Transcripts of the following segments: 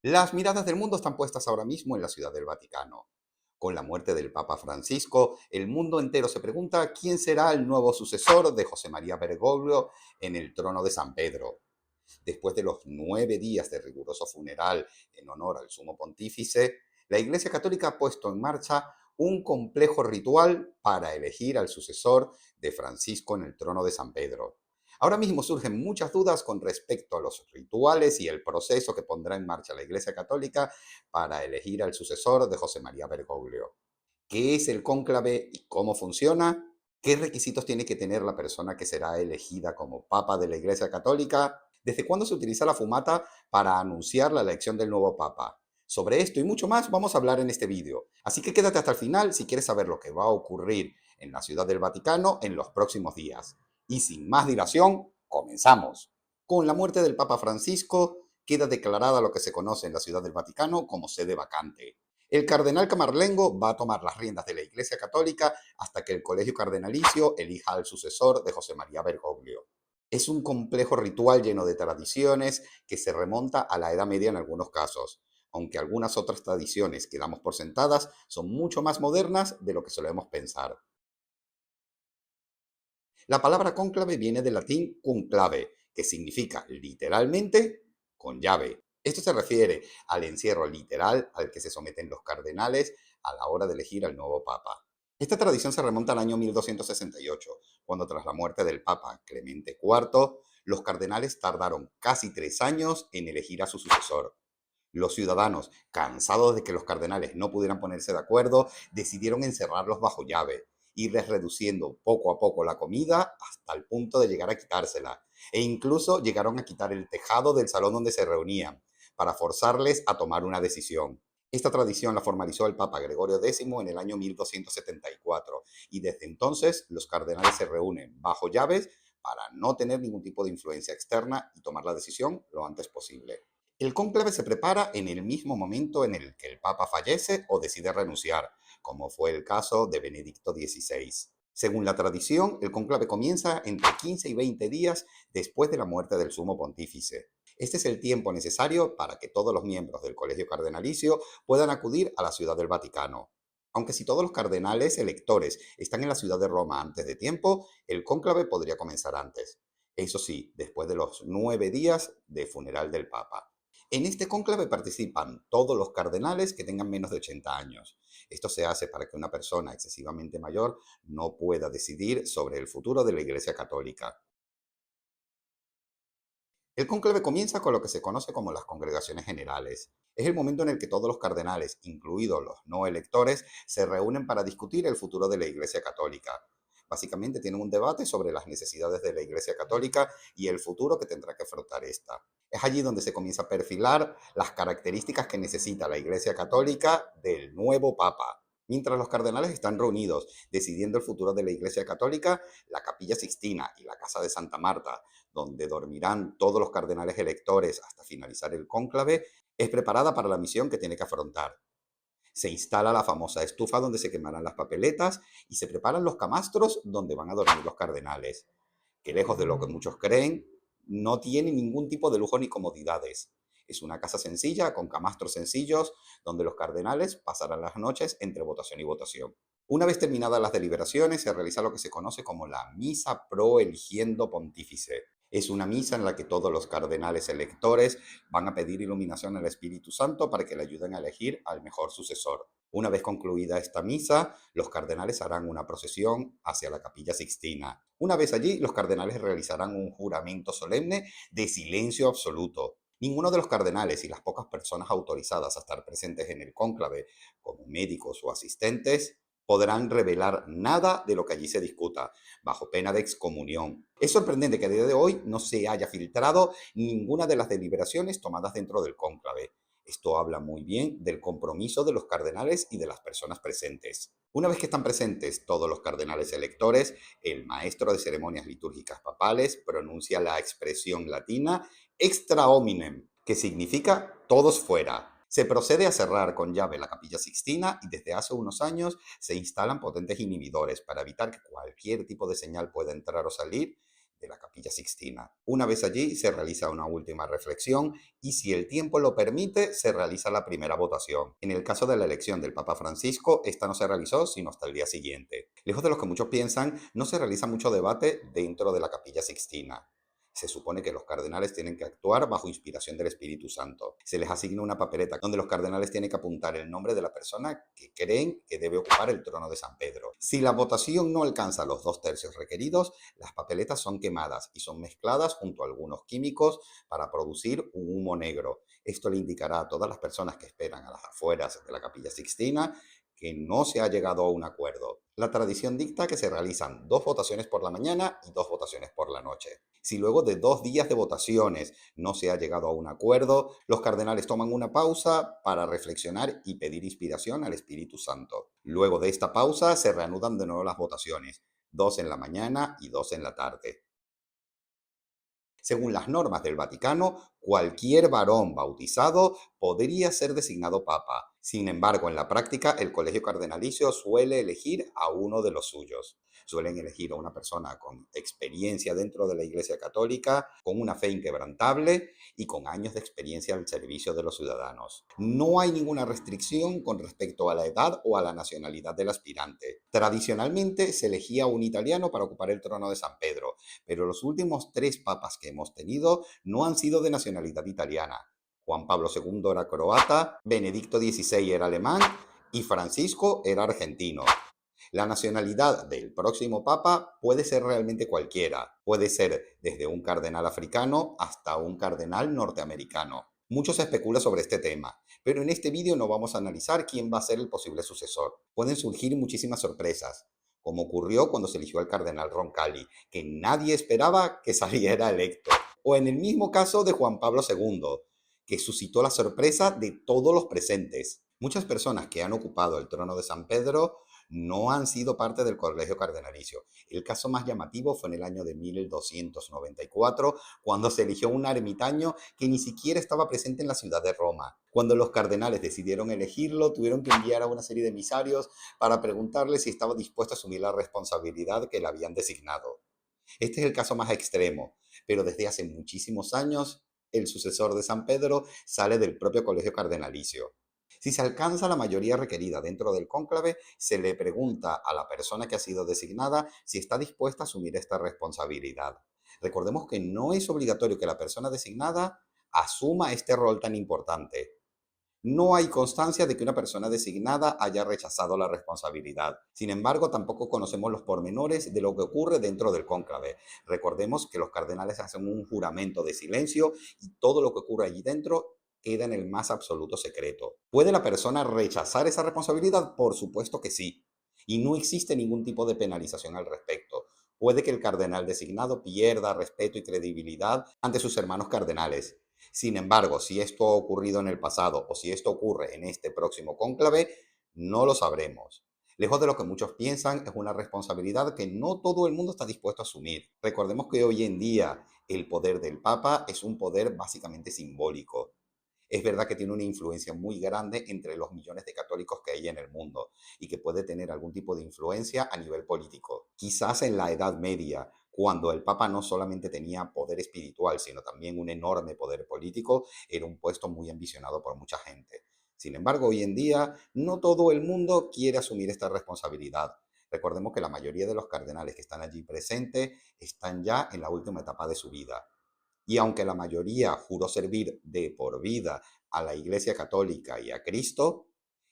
Las miradas del mundo están puestas ahora mismo en la Ciudad del Vaticano. Con la muerte del Papa Francisco, el mundo entero se pregunta quién será el nuevo sucesor de José María Bergoglio en el trono de San Pedro. Después de los 9 días de riguroso funeral en honor al sumo pontífice, la Iglesia Católica ha puesto en marcha un complejo ritual para elegir al sucesor de Francisco en el trono de San Pedro. Ahora mismo surgen muchas dudas con respecto a los rituales y el proceso que pondrá en marcha la Iglesia Católica para elegir al sucesor de José María Bergoglio. ¿Qué es el cónclave y cómo funciona? ¿Qué requisitos tiene que tener la persona que será elegida como Papa de la Iglesia Católica? ¿Desde cuándo se utiliza la fumata para anunciar la elección del nuevo Papa? Sobre esto y mucho más vamos a hablar en este vídeo. Así que quédate hasta el final si quieres saber lo que va a ocurrir en la Ciudad del Vaticano en los próximos días. Y sin más dilación, comenzamos. Con la muerte del Papa Francisco, queda declarada lo que se conoce en la Ciudad del Vaticano como sede vacante. El cardenal Camarlengo va a tomar las riendas de la Iglesia Católica hasta que el Colegio Cardenalicio elija al sucesor de José María Bergoglio. Es un complejo ritual lleno de tradiciones que se remonta a la Edad Media en algunos casos, aunque algunas otras tradiciones que damos por sentadas son mucho más modernas de lo que solemos pensar. La palabra cónclave viene del latín conclave, que significa literalmente con llave. Esto se refiere al encierro literal al que se someten los cardenales a la hora de elegir al nuevo papa. Esta tradición se remonta al año 1268, cuando tras la muerte del papa Clemente IV, los cardenales tardaron casi 3 años en elegir a su sucesor. Los ciudadanos, cansados de que los cardenales no pudieran ponerse de acuerdo, decidieron encerrarlos bajo llave, irles reduciendo poco a poco la comida hasta el punto de llegar a quitársela. E incluso llegaron a quitar el tejado del salón donde se reunían, para forzarles a tomar una decisión. Esta tradición la formalizó el Papa Gregorio X en el año 1274 y desde entonces los cardenales se reúnen bajo llaves para no tener ningún tipo de influencia externa y tomar la decisión lo antes posible. El cónclave se prepara en el mismo momento en el que el Papa fallece o decide renunciar, como fue el caso de Benedicto XVI. Según la tradición, el cónclave comienza entre 15 y 20 días después de la muerte del sumo pontífice. Este es el tiempo necesario para que todos los miembros del Colegio Cardenalicio puedan acudir a la Ciudad del Vaticano. Aunque si todos los cardenales electores están en la ciudad de Roma antes de tiempo, el cónclave podría comenzar antes. Eso sí, después de los 9 días de funeral del Papa. En este cónclave participan todos los cardenales que tengan menos de 80 años. Esto se hace para que una persona excesivamente mayor no pueda decidir sobre el futuro de la Iglesia Católica. El cónclave comienza con lo que se conoce como las congregaciones generales. Es el momento en el que todos los cardenales, incluidos los no electores, se reúnen para discutir el futuro de la Iglesia Católica. Básicamente tienen un debate sobre las necesidades de la Iglesia Católica y el futuro que tendrá que afrontar esta. Es allí donde se comienza a perfilar las características que necesita la Iglesia Católica del nuevo Papa. Mientras los cardenales están reunidos decidiendo el futuro de la Iglesia Católica, la Capilla Sixtina y la Casa de Santa Marta, donde dormirán todos los cardenales electores hasta finalizar el cónclave, es preparada para la misión que tiene que afrontar. Se instala la famosa estufa donde se quemarán las papeletas y se preparan los camastros donde van a dormir los cardenales, que lejos de lo que muchos creen, no tiene ningún tipo de lujo ni comodidades. Es una casa sencilla, con camastros sencillos, donde los cardenales pasarán las noches entre votación y votación. Una vez terminadas las deliberaciones, se realiza lo que se conoce como la Misa Pro Eligiendo Pontífice. Es una misa en la que todos los cardenales electores van a pedir iluminación al Espíritu Santo para que le ayuden a elegir al mejor sucesor. Una vez concluida esta misa, los cardenales harán una procesión hacia la Capilla Sixtina. Una vez allí, los cardenales realizarán un juramento solemne de silencio absoluto. Ninguno de los cardenales y las pocas personas autorizadas a estar presentes en el cónclave, como médicos o asistentes, podrán revelar nada de lo que allí se discuta, bajo pena de excomunión. Es sorprendente que a día de hoy no se haya filtrado ninguna de las deliberaciones tomadas dentro del cónclave. Esto habla muy bien del compromiso de los cardenales y de las personas presentes. Una vez que están presentes todos los cardenales electores, el maestro de ceremonias litúrgicas papales pronuncia la expresión latina extra hominem, que significa todos fuera. Se procede a cerrar con llave la Capilla Sixtina y desde hace unos años se instalan potentes inhibidores para evitar que cualquier tipo de señal pueda entrar o salir de la Capilla Sixtina. Una vez allí se realiza una última reflexión y, si el tiempo lo permite, se realiza la primera votación. En el caso de la elección del Papa Francisco, esta no se realizó sino hasta el día siguiente. Lejos de lo que muchos piensan, no se realiza mucho debate dentro de la Capilla Sixtina. Se supone que los cardenales tienen que actuar bajo inspiración del Espíritu Santo. Se les asigna una papeleta donde los cardenales tienen que apuntar el nombre de la persona que creen que debe ocupar el trono de San Pedro. Si la votación no alcanza los 2/3 requeridos, las papeletas son quemadas y son mezcladas junto a algunos químicos para producir un humo negro. Esto le indicará a todas las personas que esperan a las afueras de la Capilla Sixtina que no se ha llegado a un acuerdo. La tradición dicta que se realizan 2 votaciones por la mañana y 2 votaciones por la noche. Si luego de 2 días de votaciones no se ha llegado a un acuerdo, los cardenales toman una pausa para reflexionar y pedir inspiración al Espíritu Santo. Luego de esta pausa se reanudan de nuevo las votaciones, 2 en la mañana y 2 en la tarde. Según las normas del Vaticano, cualquier varón bautizado podría ser designado papa. Sin embargo, en la práctica, el colegio cardenalicio suele elegir a uno de los suyos. Suelen elegir a una persona con experiencia dentro de la Iglesia Católica, con una fe inquebrantable y con años de experiencia al servicio de los ciudadanos. No hay ninguna restricción con respecto a la edad o a la nacionalidad del aspirante. Tradicionalmente se elegía un italiano para ocupar el trono de San Pedro, pero los últimos 3 papas que hemos tenido no han sido de nacionalidad italiana. Juan Pablo II era croata, Benedicto XVI era alemán y Francisco era argentino. La nacionalidad del próximo papa puede ser realmente cualquiera. Puede ser desde un cardenal africano hasta un cardenal norteamericano. Mucho se especula sobre este tema, pero en este vídeo no vamos a analizar quién va a ser el posible sucesor. Pueden surgir muchísimas sorpresas, como ocurrió cuando se eligió al cardenal Roncalli, que nadie esperaba que saliera electo. O en el mismo caso de Juan Pablo II, que suscitó la sorpresa de todos los presentes. Muchas personas que han ocupado el trono de San Pedro no han sido parte del colegio cardenalicio. El caso más llamativo fue en el año de 1294, cuando se eligió un ermitaño que ni siquiera estaba presente en la ciudad de Roma. Cuando los cardenales decidieron elegirlo, tuvieron que enviar a una serie de emisarios para preguntarle si estaba dispuesto a asumir la responsabilidad que le habían designado. Este es el caso más extremo, pero desde hace muchísimos años, el sucesor de San Pedro sale del propio colegio cardenalicio. Si se alcanza la mayoría requerida dentro del cónclave, se le pregunta a la persona que ha sido designada si está dispuesta a asumir esta responsabilidad. Recordemos que no es obligatorio que la persona designada asuma este rol tan importante. No hay constancia de que una persona designada haya rechazado la responsabilidad. Sin embargo, tampoco conocemos los pormenores de lo que ocurre dentro del cónclave. Recordemos que los cardenales hacen un juramento de silencio y todo lo que ocurre allí dentro queda en el más absoluto secreto. ¿Puede la persona rechazar esa responsabilidad? Por supuesto que sí. Y no existe ningún tipo de penalización al respecto. Puede que el cardenal designado pierda respeto y credibilidad ante sus hermanos cardenales. Sin embargo, si esto ha ocurrido en el pasado o si esto ocurre en este próximo cónclave, no lo sabremos. Lejos de lo que muchos piensan, es una responsabilidad que no todo el mundo está dispuesto a asumir. Recordemos que hoy en día el poder del Papa es un poder básicamente simbólico. Es verdad que tiene una influencia muy grande entre los millones de católicos que hay en el mundo y que puede tener algún tipo de influencia a nivel político. Quizás en la Edad Media, cuando el Papa no solamente tenía poder espiritual, sino también un enorme poder político, era un puesto muy ambicionado por mucha gente. Sin embargo, hoy en día no todo el mundo quiere asumir esta responsabilidad. Recordemos que la mayoría de los cardenales que están allí presentes están ya en la última etapa de su vida. Y aunque la mayoría juró servir de por vida a la Iglesia Católica y a Cristo,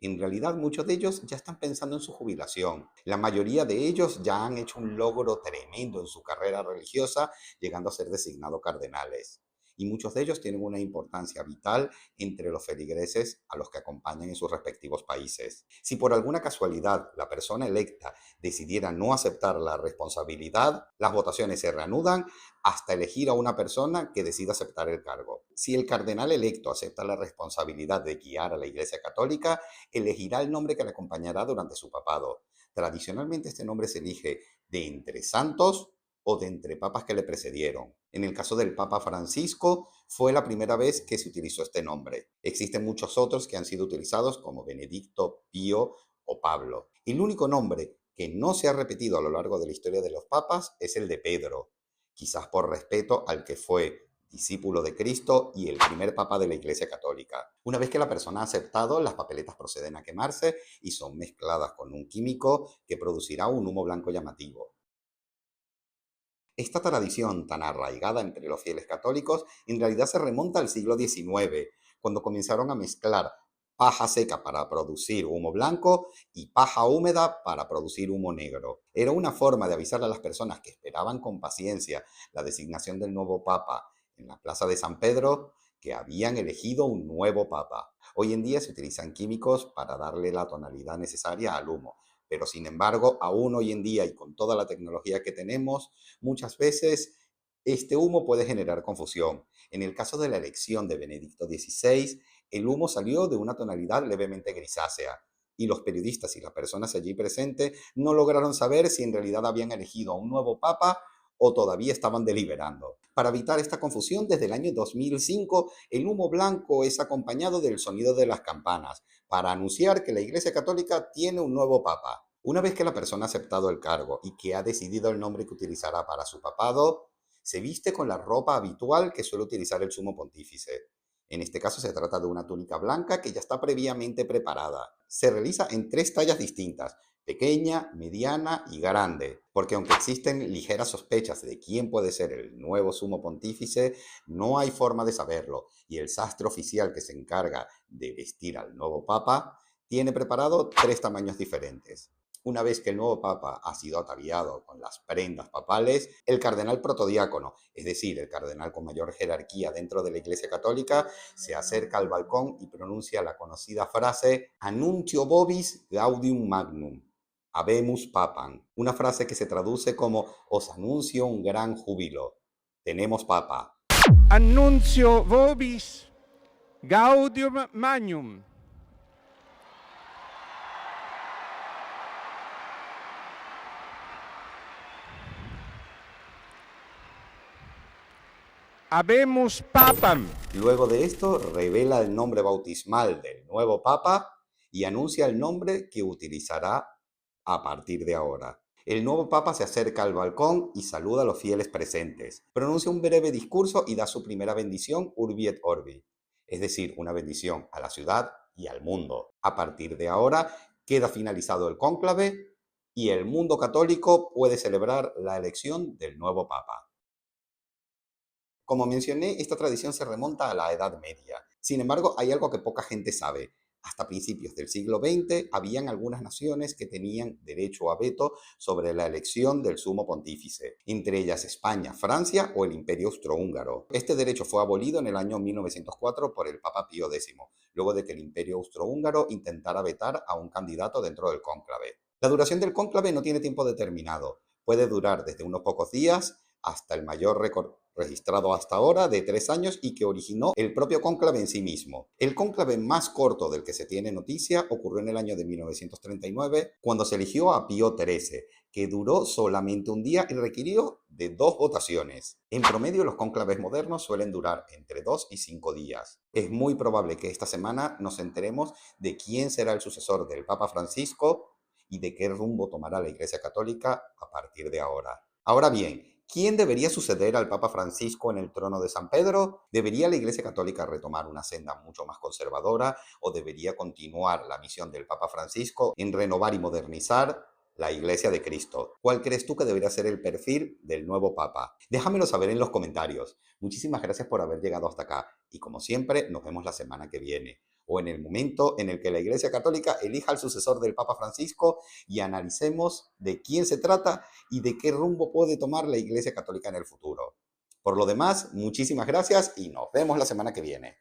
en realidad muchos de ellos ya están pensando en su jubilación. La mayoría de ellos ya han hecho un logro tremendo en su carrera religiosa, llegando a ser designados cardenales. Y muchos de ellos tienen una importancia vital entre los feligreses a los que acompañan en sus respectivos países. Si por alguna casualidad la persona electa decidiera no aceptar la responsabilidad, las votaciones se reanudan hasta elegir a una persona que decida aceptar el cargo. Si el cardenal electo acepta la responsabilidad de guiar a la Iglesia Católica, elegirá el nombre que le acompañará durante su papado. Tradicionalmente este nombre se elige de entre santos o de entre papas que le precedieron. En el caso del Papa Francisco, fue la primera vez que se utilizó este nombre. Existen muchos otros que han sido utilizados como Benedicto, Pío o Pablo. El único nombre que no se ha repetido a lo largo de la historia de los papas es el de Pedro, quizás por respeto al que fue discípulo de Cristo y el primer papa de la Iglesia Católica. Una vez que la persona ha aceptado, las papeletas proceden a quemarse y son mezcladas con un químico que producirá un humo blanco llamativo. Esta tradición tan arraigada entre los fieles católicos en realidad se remonta al siglo XIX, cuando comenzaron a mezclar paja seca para producir humo blanco y paja húmeda para producir humo negro. Era una forma de avisar a las personas que esperaban con paciencia la designación del nuevo papa en la Plaza de San Pedro que habían elegido un nuevo papa. Hoy en día se utilizan químicos para darle la tonalidad necesaria al humo, pero sin embargo, aún hoy en día y con toda la tecnología que tenemos, muchas veces este humo puede generar confusión. En el caso de la elección de Benedicto XVI, el humo salió de una tonalidad levemente grisácea y los periodistas y las personas allí presentes no lograron saber si en realidad habían elegido a un nuevo papa o todavía estaban deliberando. Para evitar esta confusión, desde el año 2005, el humo blanco es acompañado del sonido de las campanas para anunciar que la Iglesia Católica tiene un nuevo papa. Una vez que la persona ha aceptado el cargo y que ha decidido el nombre que utilizará para su papado, se viste con la ropa habitual que suele utilizar el sumo pontífice. En este caso se trata de una túnica blanca que ya está previamente preparada. Se realiza en 3 tallas distintas: pequeña, mediana y grande, porque aunque existen ligeras sospechas de quién puede ser el nuevo sumo pontífice, no hay forma de saberlo, y el sastre oficial que se encarga de vestir al nuevo papa tiene preparado 3 tamaños diferentes. Una vez que el nuevo papa ha sido ataviado con las prendas papales, el cardenal protodiácono, es decir, el cardenal con mayor jerarquía dentro de la Iglesia Católica, se acerca al balcón y pronuncia la conocida frase Annuncio vobis gaudium magnum, Habemus Papam, una frase que se traduce como os anuncio un gran júbilo, tenemos papa. Annuncio vobis gaudium magnum. Habemus papam. Luego de esto, revela el nombre bautismal del nuevo papa y anuncia el nombre que utilizará a partir de ahora. El nuevo papa se acerca al balcón y saluda a los fieles presentes. Pronuncia un breve discurso y da su primera bendición Urbi et Orbi, es decir, una bendición a la ciudad y al mundo. A partir de ahora queda finalizado el cónclave y el mundo católico puede celebrar la elección del nuevo papa. Como mencioné, esta tradición se remonta a la Edad Media. Sin embargo, hay algo que poca gente sabe. Hasta principios del siglo XX, habían algunas naciones que tenían derecho a veto sobre la elección del sumo pontífice, entre ellas España, Francia o el Imperio Austrohúngaro. Este derecho fue abolido en el año 1904 por el Papa Pío X, luego de que el Imperio Austrohúngaro intentara vetar a un candidato dentro del cónclave. La duración del cónclave no tiene tiempo determinado. Puede durar desde unos pocos días hasta el mayor récord registrado hasta ahora de 3 años y que originó el propio cónclave en sí mismo. El cónclave más corto del que se tiene noticia ocurrió en el año de 1939, cuando se eligió a Pío XIII, que duró solamente un día y requirió de 2 votaciones. En promedio, los cónclaves modernos suelen durar entre 2 y 5 días. Es muy probable que esta semana nos enteremos de quién será el sucesor del Papa Francisco y de qué rumbo tomará la Iglesia Católica a partir de ahora. Ahora bien, ¿quién debería suceder al Papa Francisco en el trono de San Pedro? ¿Debería la Iglesia Católica retomar una senda mucho más conservadora o debería continuar la misión del Papa Francisco en renovar y modernizar la Iglesia de Cristo? ¿Cuál crees tú que debería ser el perfil del nuevo Papa? Déjamelo saber en los comentarios. Muchísimas gracias por haber llegado hasta acá y como siempre nos vemos la semana que viene o en el momento en el que la Iglesia Católica elija al sucesor del Papa Francisco y analicemos de quién se trata y de qué rumbo puede tomar la Iglesia Católica en el futuro. Por lo demás, muchísimas gracias y nos vemos la semana que viene.